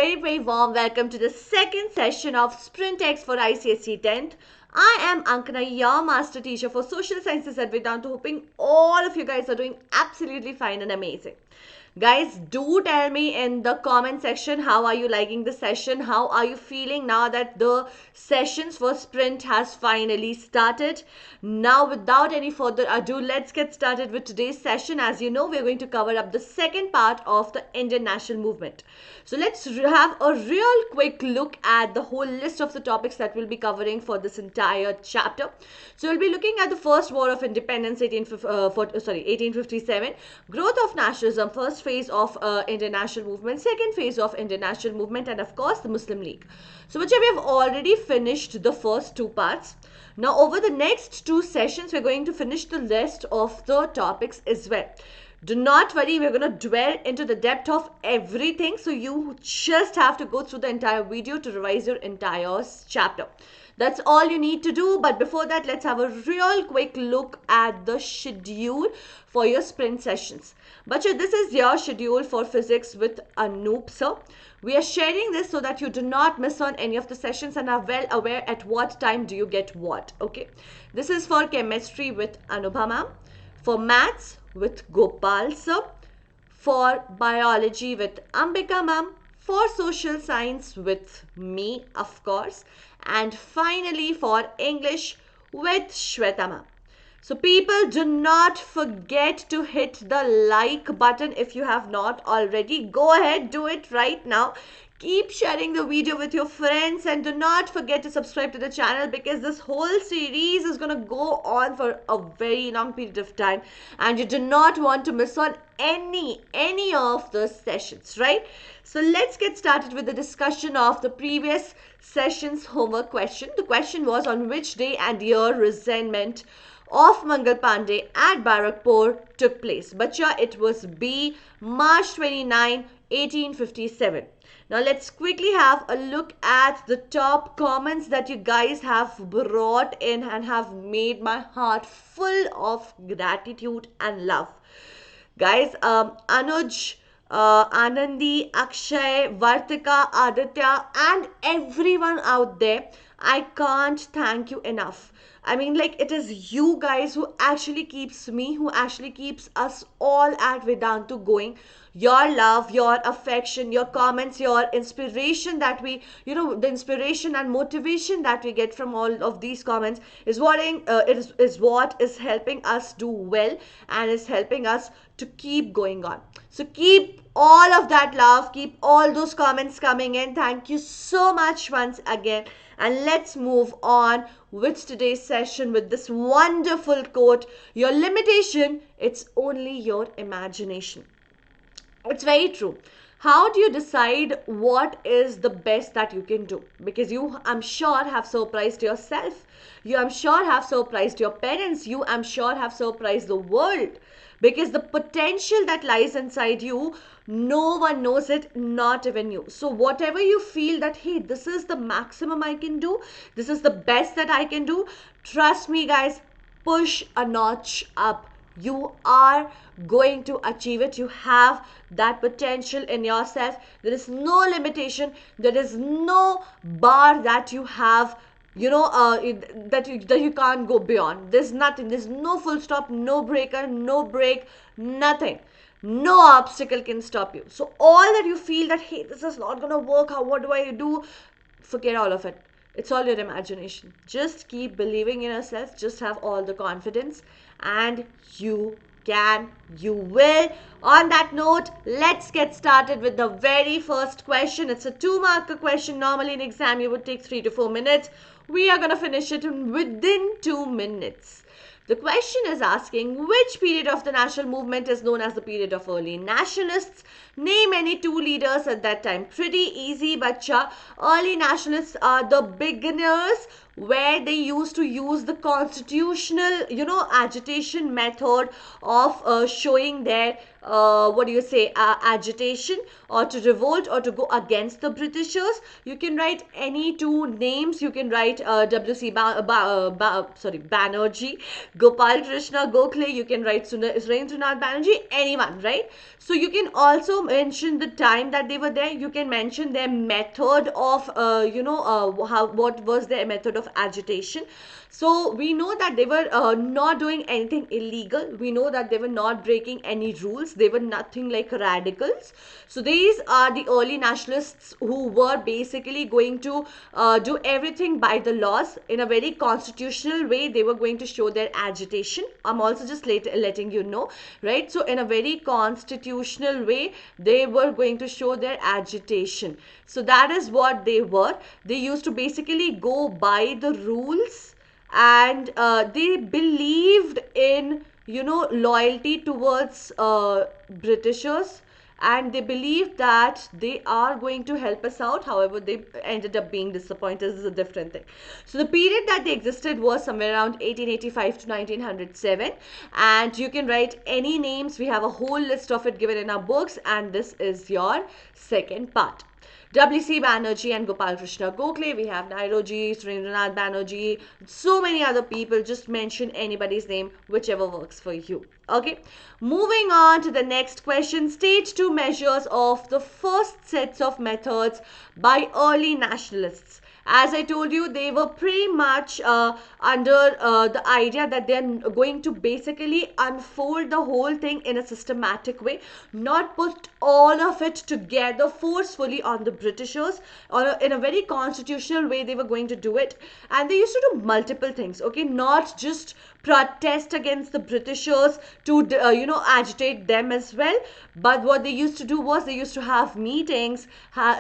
very warm welcome to the second session of Sprint X for ICSE 10th. I am Ankana, your master teacher for social sciences at Vedantu, hoping all of you guys are doing absolutely fine and amazing. Guys, do tell me in the comment section, how are you liking the session? How are you feeling now that the sessions for Sprint has finally started? Now, without any further ado, let's get started with today's session. As you know, we're going to cover up the second part of the Indian national movement. So let's have a real quick look at the whole list of the topics that we'll be covering for this entire chapter. So we'll be looking at the First War of Independence, 1857, growth of nationalism, first phase of Indian national movement, second phase of Indian national movement, and of course the Muslim League. So which we have already finished the first two parts. Now over the next two sessions, we're going to finish the rest of the topics as well. Do not worry, we're going to dwell into the depth of everything. So you just have to go through the entire video to revise your entire chapter. That's all you need to do. But before that, let's have a real quick look at the schedule for your sprint sessions. Bacha, this is your schedule for physics with Anoop sir. We are sharing this so that you do not miss on any of the sessions and are well aware at what time do you get what. Okay. This is for chemistry with Anubha ma'am, for maths with Gopal sir, for biology with Ambika ma'am, for social science with me, of course, and finally for English with Shweta ma'am. So people, do not forget to hit the like button if you have not already. Go ahead, do it right now. Keep sharing the video with your friends and do not forget to subscribe to the channel, because this whole series is going to go on for a very long period of time and you do not want to miss on any of the sessions, right? So let's get started with the discussion of the previous session's homework question. The question was, on which day and year resentment of Mangal Pandey at Barakpur took place? Bacha, it was B, March 29, 1857. Now let's quickly have a look at the top comments that you guys have brought in and have made my heart full of gratitude and love. Guys, Anuj, Anandi, Akshay, Vartika, Aditya, and everyone out there, I can't thank you enough. I mean, like, it is you guys who actually keeps me, who actually keeps us all at Vedantu going. Your love, your affection, your comments, your inspiration that we, the inspiration and motivation that we get from all of these comments is what is helping us do well and is helping us to keep going on. So keep all of that love, keep all those comments coming in. Thank you so much once again. And let's move on with today's session with this wonderful quote: your limitation, it's only your imagination. It's very true. How do you decide what is the best that you can do? Because you, I'm sure, have surprised yourself. You, I'm sure, have surprised your parents. You, I'm sure, have surprised the world. Because the potential that lies inside you, no one knows it, not even you. So whatever you feel that, hey, this is the maximum I can do, this is the best that I can do, trust me guys, push a notch up. You are going to achieve it. You have that potential in yourself. There is no limitation. There is no bar that you have, that you can't go beyond. There's nothing. There's no full stop, no breaker, no break, nothing. No obstacle can stop you. So all that you feel that, hey, this is not going to work, what do I do? Forget all of it. It's all your imagination. Just keep believing in yourself. Just have all the confidence and you can, you will. On that note, let's get started with the very first question. It's a 2-marker question. Normally in exam, you would take 3 to 4 minutes. We are going to finish it within 2 minutes. The question is asking, which period of the national movement is known as the period of early nationalists? Name any 2 leaders at that time. Pretty easy, bacha. Early nationalists are the beginners where they used to use the constitutional, agitation method of showing their what do you say, agitation, or to revolt, or to go against the Britishers. You can write any two names. You can write Banerjee, Gopal Krishna Gokhale. You can write Surendranath Banerjee, anyone, right? So you can also mention the time that they were there. You can mention their method of what was their method of agitation. So we know that they were not doing anything illegal. We know that they were not breaking any rules. They were nothing like radicals. So these are the early nationalists who were basically going to do everything by the laws in a very constitutional way. They were going to show their agitation. I'm also just letting you know, right? So in a very constitutional way, they were going to show their agitation. So that is what they were. They used to basically go by the rules, and they believed in, loyalty towards Britishers, and they believed that they are going to help us out. However, they ended up being disappointed. This is a different thing. So the period that they existed was somewhere around 1885 to 1907, and you can write any names. We have a whole list of it given in our books, and this is your second part. W.C. Banerjee and Gopal Krishna Gokhale. We have Nairoji, Surendranath Banerjee, so many other people. Just mention anybody's name, whichever works for you. Okay, moving on to the next question. State two measures of the first sets of methods by early nationalists. As I told you, they were pretty much under the idea that they're going to basically unfold the whole thing in a systematic way, not put all of it together forcefully on the Britishers, or in a very constitutional way. They were going to do it, and they used to do multiple things, okay, not just protest against the Britishers to agitate them as well, but what they used to do was they used to have meetings,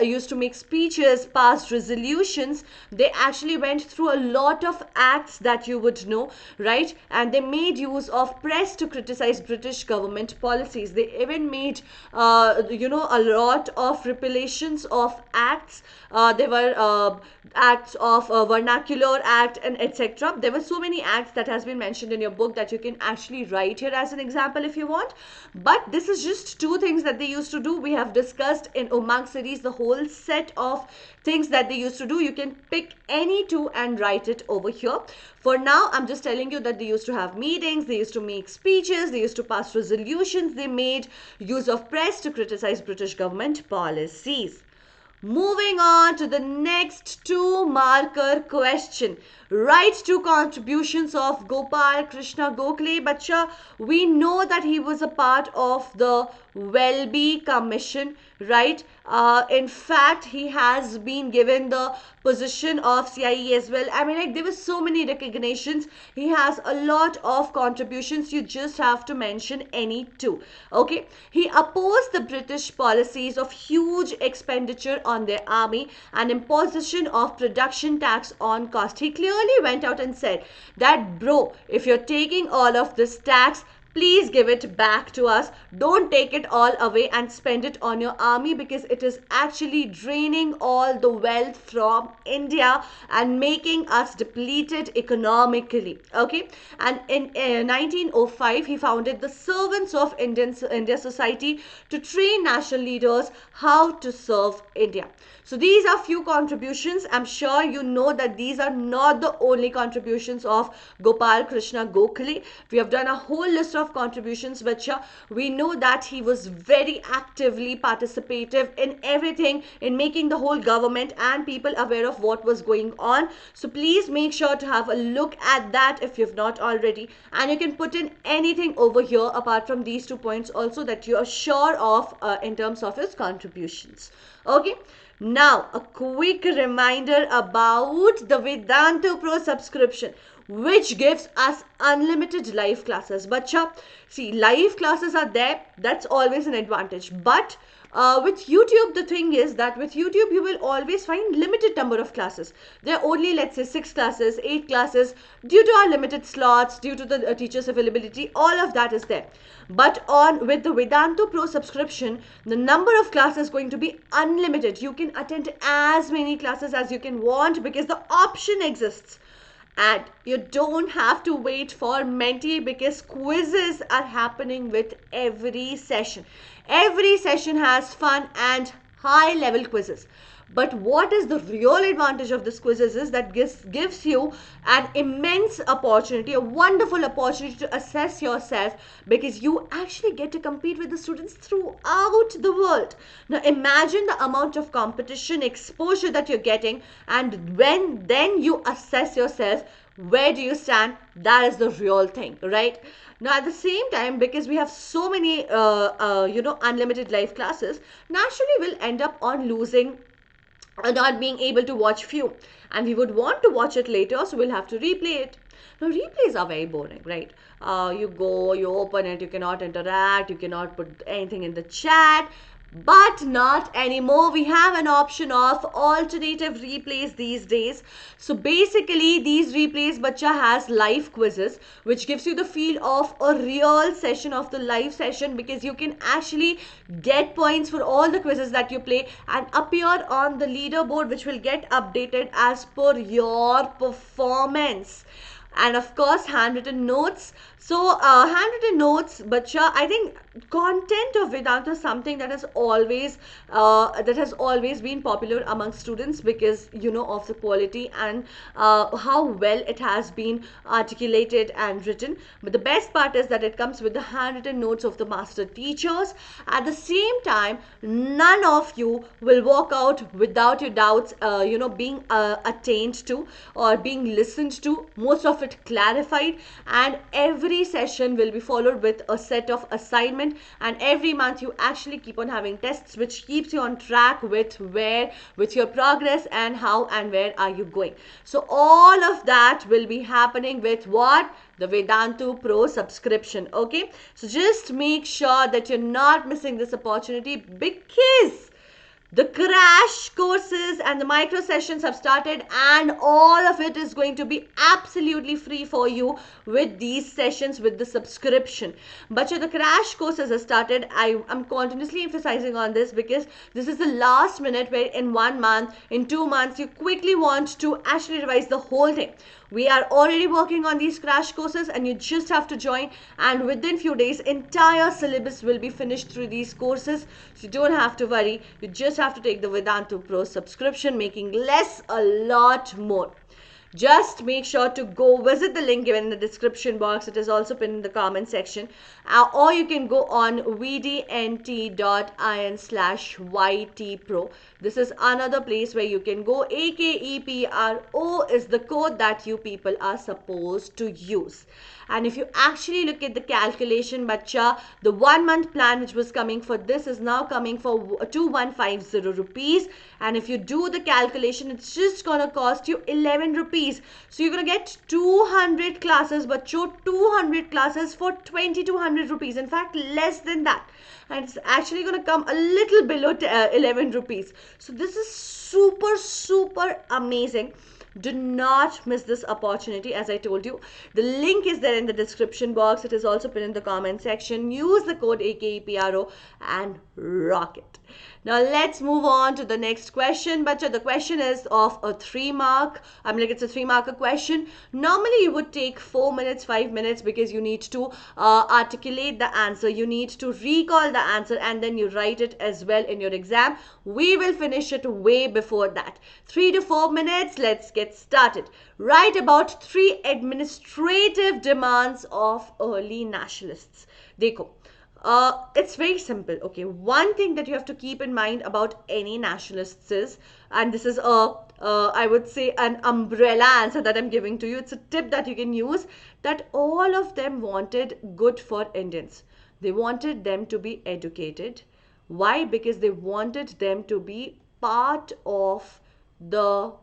used to make speeches, pass resolutions. They actually went through a lot of acts that you would know, right? And they made use of press to criticize British government policies. They even made a lot of repealations of acts. There were acts of vernacular act and etc. There were so many acts that has been mentioned in your book that you can actually write here as an example if you want. But this is just two things that they used to do. We have discussed in Umang series the whole set of things that they used to do. You can pick any two and write it over here. For now, I'm just telling you that they used to have meetings, they used to make speeches, they used to pass resolutions, they made use of press to criticize British government policies. Moving on to the next two marker question. Write two contributions of Gopal Krishna Gokhale. Bacha, we know that he was a part of the Welby Commission, right? In fact, he has been given the position of CIE as well. I mean, like, there were so many recognitions. He has a lot of contributions. You just have to mention any two. Okay, he opposed the British policies of huge expenditure on their army and imposition of production tax on cost. He clearly went out and said that, bro, if you're taking all of this tax, please give it back to us. Don't take it all away and spend it on your army, because it is actually draining all the wealth from India and making us depleted economically. Okay, and in 1905 he founded the Servants of India Society to train national leaders how to serve India. So these are few contributions. I'm sure you know that these are not the only contributions of Gopal Krishna Gokhale. We have done a whole list of contributions, but we know that he was very actively participative in everything, in making the whole government and people aware of what was going on. So please make sure to have a look at that if you've not already, and you can put in anything over here apart from these 2 points also that you are sure of in terms of his contributions. Okay. Now, a quick reminder about the Vedantu Pro subscription, which gives us unlimited live classes. But see, live classes are there. That's always an advantage. But with YouTube, the thing is that with YouTube, you will always find limited number of classes. There are only, let's say, 6 classes, 8 classes, due to our limited slots, due to the teachers' availability, all of that is there. But with the Vedantu Pro subscription, the number of classes is going to be unlimited. You can attend as many classes as you can want, because the option exists. And you don't have to wait for mentee because quizzes are happening with every session. Every session has fun and high level quizzes. But what is the real advantage of this quizzes is that gives you an immense opportunity, a wonderful opportunity to assess yourself, because you actually get to compete with the students throughout the world. Now imagine the amount of competition exposure that you're getting, and when then you assess yourself, where do you stand? That is the real thing, right? Now at the same time, because we have so many unlimited live classes, naturally we'll end up on losing or not being able to watch few, and we would want to watch it later, so we'll have to replay it. Now replays are very boring, right? You go, you open it, you cannot interact, you cannot put anything in the chat. But not anymore. We have an option of alternative replays these days. So basically these replays, bacha has live quizzes, which gives you the feel of a real session of the live session, because you can actually get points for all the quizzes that you play and appear on the leaderboard, which will get updated as per your performance. And of course handwritten notes. So handwritten notes, bacha, I think content of Vedantu is something that has always been popular among students, because of the quality and how well it has been articulated and written. But the best part is that it comes with the handwritten notes of the master teachers. At the same time, none of you will walk out without your doubts being attained to or being listened to, most of it clarified, and every session will be followed with a set of assignment, and every month you actually keep on having tests, which keeps you on track with your progress and how and where are you going. So all of that will be happening with what? The Vedantu Pro subscription. Okay, so just make sure that you're not missing this opportunity, because the crash courses and the micro sessions have started, and all of it is going to be absolutely free for you with these sessions with the subscription. But the crash courses have started. I am continuously emphasizing on this, because this is the last minute where in 1 month, in 2 months, you quickly want to actually revise the whole thing. We are already working on these crash courses, and you just have to join, and within few days entire syllabus will be finished through these courses. So you don't have to worry, you just have to take the Vedantu Pro subscription, making less a lot more. Just make sure to go visit the link given in the description box. It is also pinned in the comment section. Or you can go on vdnt.in/ytpro. This is another place where you can go. AKEPRO is the code that you people are supposed to use. And if you actually look at the calculation, bacha, the 1 month plan which was coming for this is now coming for 2150 rupees. And if you do the calculation, it's just gonna cost you 11 rupees. So you're gonna get 200 classes, but 200 classes for 2200 rupees. In fact, less than that. And it's actually gonna come a little below 11 rupees. So this is super, super amazing. Do not miss this opportunity. As I told you, the link is there in the description box. It is also pinned in the comment section. Use the code AKEPRO and rock it. Now let's move on to the next question. But the question is of a 3 mark. It's a 3 marker question. Normally you would take 4 minutes, 5 minutes, because you need to articulate the answer. You need to recall the answer, and then you write it as well in your exam. We will finish it way before that. 3 to 4 minutes. Let's get started. Write about 3 administrative demands of early nationalists. Dekho. It's very simple. Okay, one thing that you have to keep in mind about any nationalists is, and this is I would say an umbrella answer that I'm giving to you. It's a tip that you can use, that all of them wanted good for Indians. They wanted them to be educated. Why? Because they wanted them to be part of the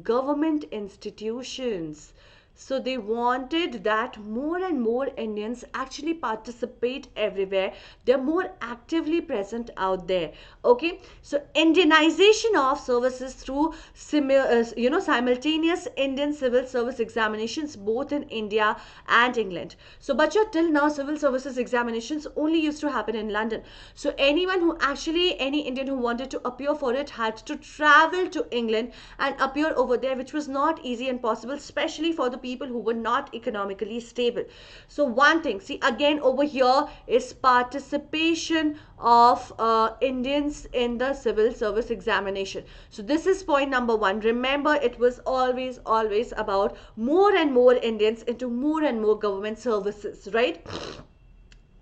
government institutions. So they wanted that more and more Indians actually participate everywhere. They're more actively present out there. Okay, so Indianization of services through simultaneous Indian civil service examinations both in India and England. So bacha, till now civil services examinations only used to happen in London. So any Indian who wanted to appear for it had to travel to England and appear over there, which was not easy and possible, especially for the people who were not economically stable. So one thing, see again over here is participation of Indians in the civil service examination. So this is point number one. Remember, it was always about more and more Indians into more and more government services, right?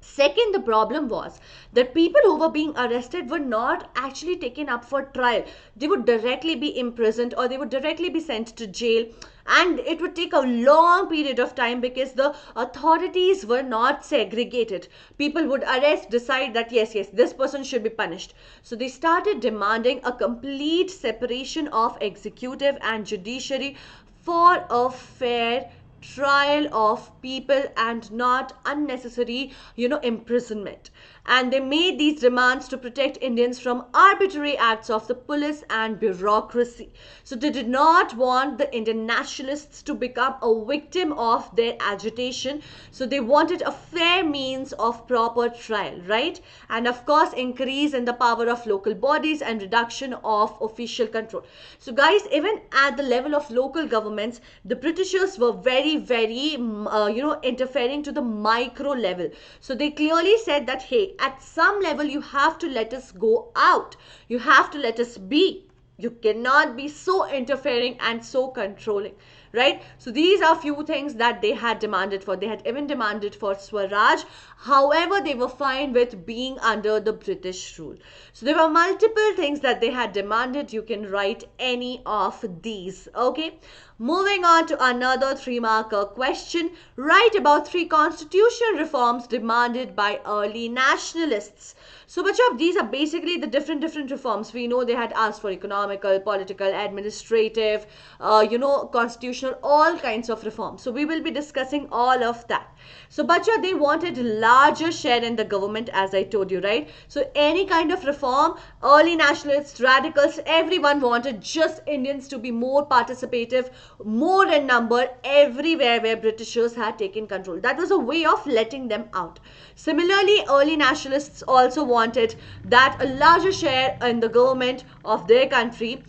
Second, the problem was that people who were being arrested were not actually taken up for trial. They would directly be imprisoned or they would directly be sent to jail, and it would take a long period of time because the authorities were not segregated. People would arrest, decide that yes, this person should be punished. So they started demanding a complete separation of executive and judiciary for a fair trial of people and not unnecessary imprisonment. And they made these demands to protect Indians from arbitrary acts of the police and bureaucracy. So they did not want the Indian nationalists to become a victim of their agitation. So they wanted a fair means of proper trial, right? And of course, increase in the power of local bodies and reduction of official control. So guys, even at the level of local governments, the Britishers were very interfering to the micro level. So they clearly said that, hey, at some level you have to let us go out, you have to let us be, you cannot be so interfering and so controlling, right? So these are few things that they had demanded for. They had even demanded for Swaraj. However, they were fine with being under the British rule. So there were multiple things that they had demanded. You can write any of these. Okay, moving on to another 3-marker question. Write about 3 constitutional reforms demanded by early nationalists. So much of these are basically the different reforms. We know they had asked for economical, political, administrative, constitutional, all kinds of reforms. So we will be discussing all of that. So bacha, they wanted larger share in the government, as I told you, right? So any kind of reform, early nationalists, radicals, everyone wanted just Indians to be more participative, more in number everywhere where Britishers had taken control. That was a way of letting them out. Similarly, early nationalists also wanted that a larger share in the government of their country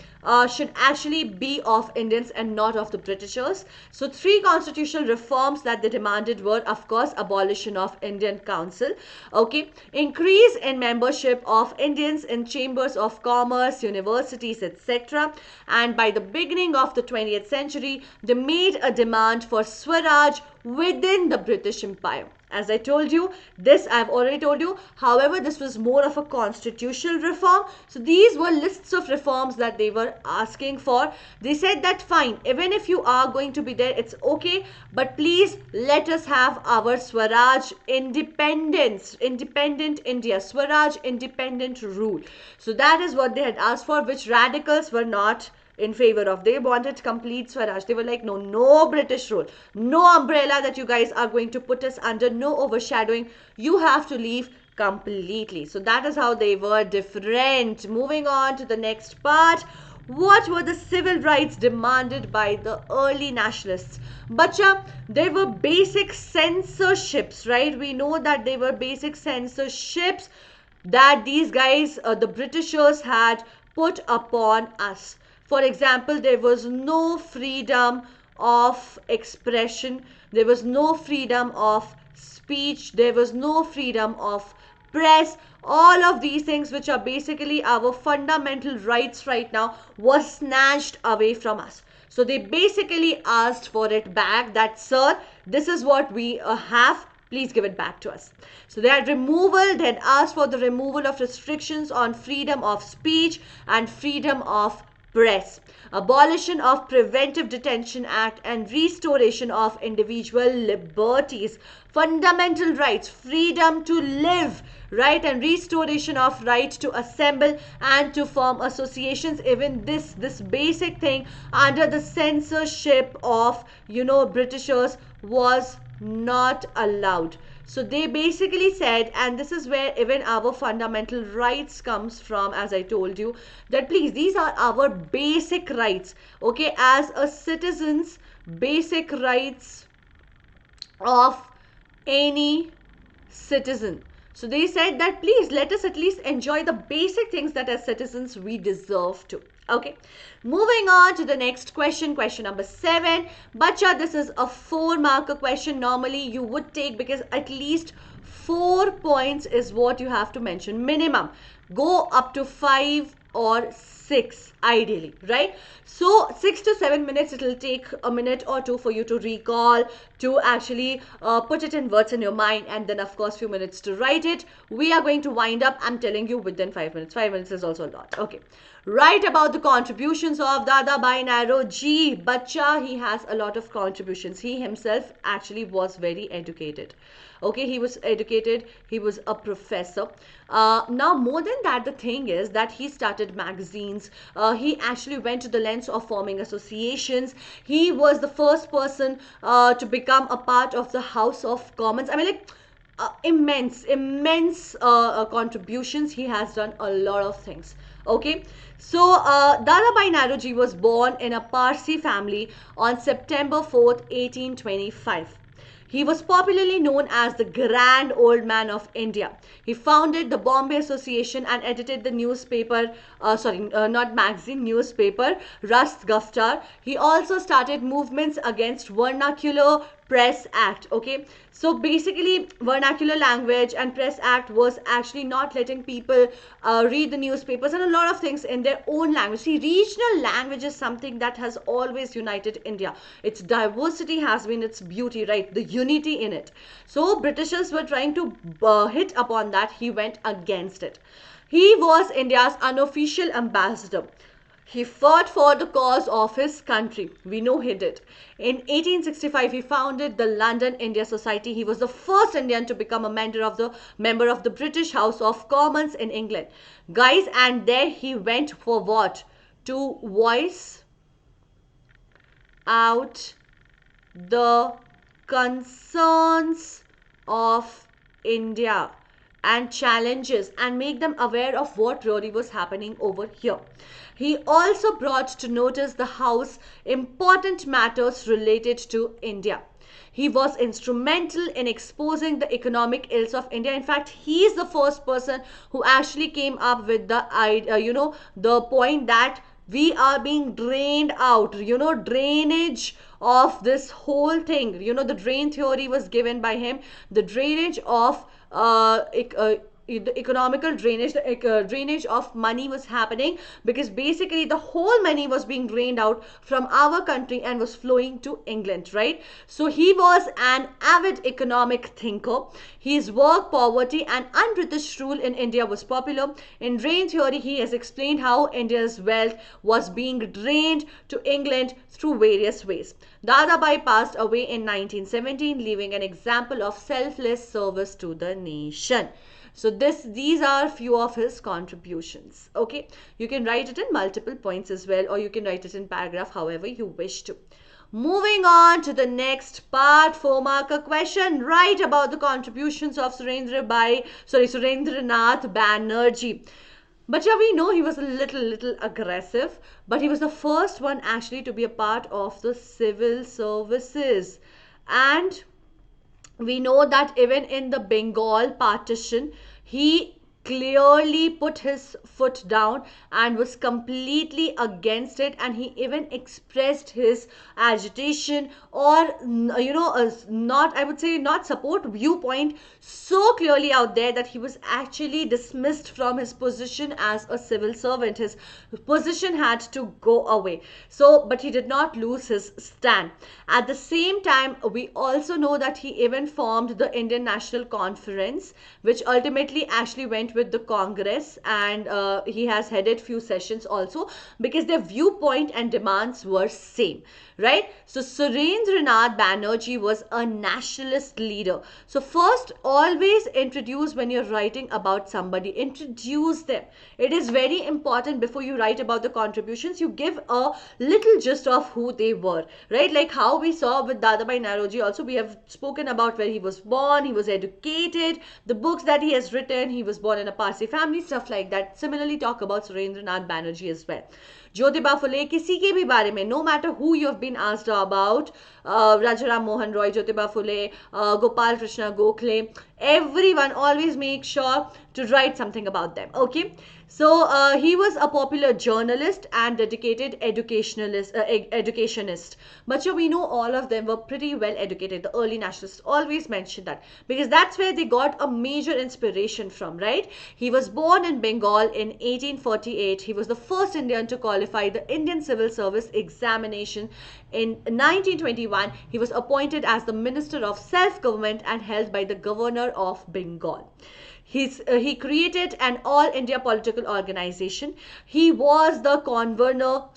should actually be of Indians and not of the Britishers. So 3 constitutional reforms that they demanded were, of course, abolition of Indian Council, okay, increase in membership of Indians in chambers of commerce, universities, etc. And by the beginning of the 20th century, they made a demand for Swaraj within the British Empire. As I told you, this I've already told you. However, this was more of a constitutional reform. So these were lists of reforms that they were asking for. They said that fine, even if you are going to be there, it's okay. But please let us have our Swaraj independence, independent India, Swaraj independent rule. So that is what they had asked for, which radicals were not in favor of. They wanted complete Swaraj. They were like, no British rule, no umbrella that you guys are going to put us under, no overshadowing. You have to leave completely. So that is how they were different. Moving on to the next part. What were the civil rights demanded by the early nationalists? Bacha, there were basic censorships, right? We know that there were basic censorships that these guys, the Britishers, had put upon us. For example, there was no freedom of expression, there was no freedom of speech, there was no freedom of press. All of these things, which are basically our fundamental rights right now, were snatched away from us. So they basically asked for it back, that sir, this is what we have, please give it back to us. So they had asked for the removal of restrictions on freedom of speech and freedom of press, abolition of Preventive Detention Act, and restoration of individual liberties, fundamental rights, freedom to live, right, and restoration of right to assemble and to form associations. Even this basic thing under the censorship of Britishers was not allowed. So they basically said, and this is where even our fundamental rights comes from, as I told you, that please, these are our basic rights, okay, as a citizens, basic rights of any citizen. So they said that please let us at least enjoy the basic things that as citizens we deserve to. Okay, moving on to the next question, question number 7. Bacha, this is a 4-marker question. Normally you would take, because at least 4 points is what you have to mention minimum. Go up to 5 or 6 ideally, right? So 6 to 7 minutes, it will take a minute or two for you to recall, to actually put it in words in your mind, and then of course few minutes to write it. We are going to wind up, I'm telling you, within 5 minutes. 5 minutes is also a lot. Okay, write about the contributions of Dadabhai Naoroji. Bacha, he has a lot of contributions. He himself actually was very educated. Okay, he was educated, he was a professor. Now more than that, the thing is that he started magazines, he actually went to the lengths of forming associations. He was the first person to become a part of the House of Commons. I mean, like, immense contributions. He has done a lot of things. Okay, so Dadabhai Naoroji was born in a Parsi family on September 4th, 1825. He was popularly known as the Grand Old Man of India. He founded the Bombay Association and edited the newspaper, not magazine, newspaper, Rast Gaftar. He also started movements against Vernacular Press Act. Okay, so basically Vernacular Language and Press Act was actually not letting people read the newspapers and a lot of things in their own language. See, regional language is something that has always united India. Its diversity has been its beauty, right? The unity in it. So Britishers were trying to hit upon that. He went against it. He was India's unofficial ambassador. He fought for the cause of his country. We know he did. In 1865, he founded the London India Society. He was the first Indian to become a member of the British House of Commons in England. Guys, and there he went for what? To voice out the concerns of India and challenges and make them aware of what really was happening over here. He also brought to notice the House important matters related to India. He was instrumental in exposing the economic ills of India. In fact, he is the first person who actually came up with the idea, the point that we are being drained out, drainage of this whole thing. The drain theory was given by him. The drainage of the economical drainage, the drainage of money was happening because basically the whole money was being drained out from our country and was flowing to England, right? So he was an avid economic thinker. His work, Poverty and Un-British Rule in India was popular. In drain theory, he has explained how India's wealth was being drained to England through various ways. Dadabhai passed away in 1917, leaving an example of selfless service to the nation. So these are few of his contributions. Okay, you can write it in multiple points as well, or you can write it in paragraph, however you wish to. Moving on to the next part, 4-marker question. Write about the contributions of Surendranath Banerjee. But yeah, we know he was a little aggressive, but he was the first one actually to be a part of the civil services. And we know that even in the Bengal partition, he clearly put his foot down and was completely against it, and he even expressed his agitation or not, I would say, not support viewpoint so clearly out there that he was actually dismissed from his position as a civil servant. His position had to go away. So but he did not lose his stand. At the same time, we also know that he even formed the Indian National Conference, which ultimately actually went with the Congress, and he has headed few sessions also, because their viewpoint and demands were same, right? So Surendranath Banerjee was a nationalist leader. So first, always introduce when you're writing about somebody, introduce them. It is very important before you write about the contributions, you give a little gist of who they were, right? Like how we saw with Dadabhai Naoroji also, we have spoken about where he was born, he was educated, the books that he has written, he was born in a Parsi family, stuff like that. Similarly, talk about Surendranath Banerjee as well. Jyotiba Phule, किसी के भी बारे में, no matter who you have been asked about, Rajaram Mohan Roy, Jyotiba Phule, Gopal Krishna Gokhale, everyone, always make sure to write something about them, okay? So he was a popular journalist and dedicated educationist. Bachcho, we know all of them were pretty well educated. The early nationalists always mention that, because that's where they got a major inspiration from, right? He was born in Bengal in 1848. He was the first Indian to qualify the Indian Civil Service examination. In 1921, he was appointed as the Minister of Self-Government and held by the Governor of Bengal. He created an all-India political organization. He was the convener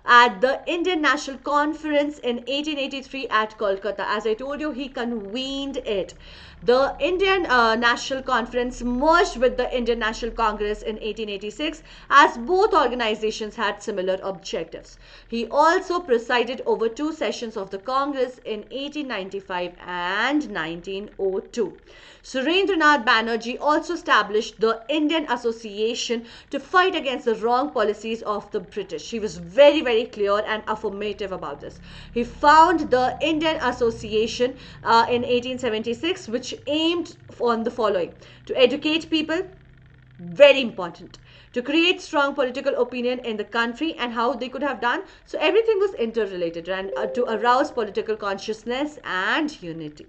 at the Indian National Conference in 1883 at Kolkata. As I told you, he convened it. The Indian National Conference merged with the Indian National Congress in 1886, as both organizations had similar objectives. He also presided over 2 sessions of the Congress in 1895 and 1902. Surendranath Banerjee also established the Indian Association to fight against the wrong policies of the British. He was very, very clear and affirmative about this. He found the Indian Association in 1876, which aimed on the following: to educate people, very important, to create strong political opinion in the country and how they could have done. So everything was interrelated, and to arouse political consciousness and unity.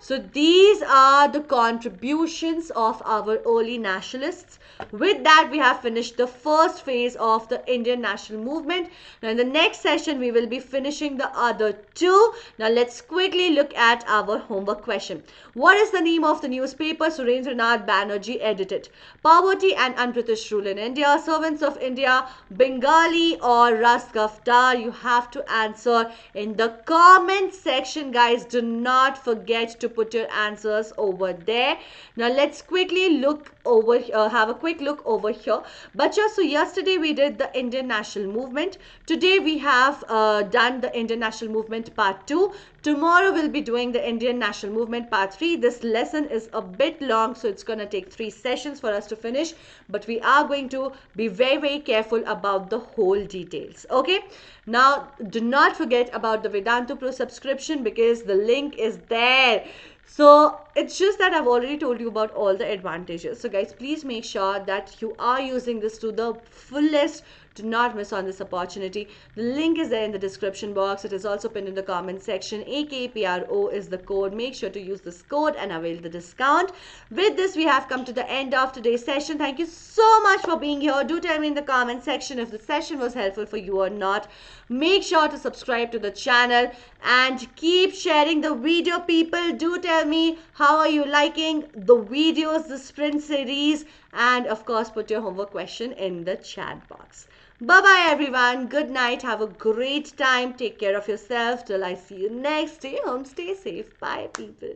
So these are the contributions of our early nationalists. With that, we have finished the first phase of the Indian national movement. Now in the next session, we will be finishing the other 2. Now let's quickly look at our homework question. What is the name of the newspaper Surendranath Banerjee edited? Poverty and Un-British Rule in India, Servants of India, Bengali, or Rasgaftar? You have to answer in the comment section, guys. Do not forget to put your answers over there. Now let's quickly look over, have a quick look over here. Bacha, so yesterday we did the Indian national movement. Today we have done the Indian national movement part 2. Tomorrow we'll be doing the Indian national movement part 3. This lesson is a bit long, so it's going to take 3 sessions for us to finish, but we are going to be very, very careful about the whole details, okay? Now do not forget about the Vedantu Pro subscription, because the link is there. So it's just that I've already told you about all the advantages. So guys, please make sure that you are using this to the fullest. Do not miss on this opportunity. The link is there in the description box. It is also pinned in the comment section. AKPRO is the code. Make sure to use this code and avail the discount. With this, we have come to the end of today's session. Thank you so much for being here. Do tell me in the comment section if the session was helpful for you or not. Make sure to subscribe to the channel and keep sharing the video, people. Do tell me how are you liking the videos, the sprint series, and of course put your homework question in the chat box. Bye bye everyone. Good night. Have a great time. Take care of yourself till I see you next. Stay home. Stay safe. Bye people.